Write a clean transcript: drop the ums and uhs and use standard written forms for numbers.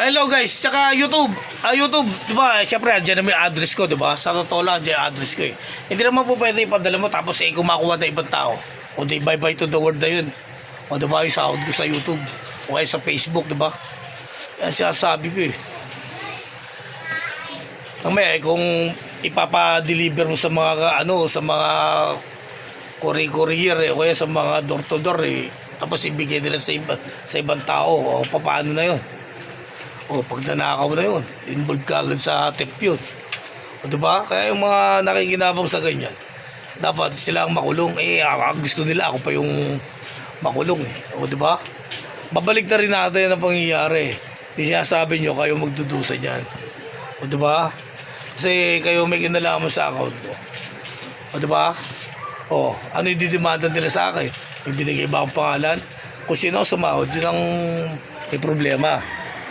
Hello guys, tsaka YouTube. YouTube, 'di ba? Syempre, andiyan na may address ko, 'di ba? Sa totoo lang, andiyan yung address ko eh. Hindi naman po pwede ipadala mo tapos kumakuha ng ibang tao. O di bye-bye to the world na 'yun. O 'di ba, yung sahod ko sa YouTube o kaya sa Facebook, 'di ba? Yan sinasabi ko eh. Kung ipapa-deliver mo sa mga sa mga courier o kaya sa mga door to door tapos ibigay nila sa ibang tao, o paano na 'yon? O pag nanakaw na yun, involved ka agad sa theft yun. O diba? Kaya yung mga nakikinabang sa ganyan, dapat sila ang makulong. Gusto nila ako pa yung makulong eh. O diba? Babalik na rin natin ang pangyayari. Yung sinasabi nyo, kayo magdudusa dyan. O diba? Kasi kayo may kinalaman sa account ko. O diba? O, ano yung didemanda nila sa akin? May binigay ba akong pangalan? Kung sino sumahod, yun ang may problema.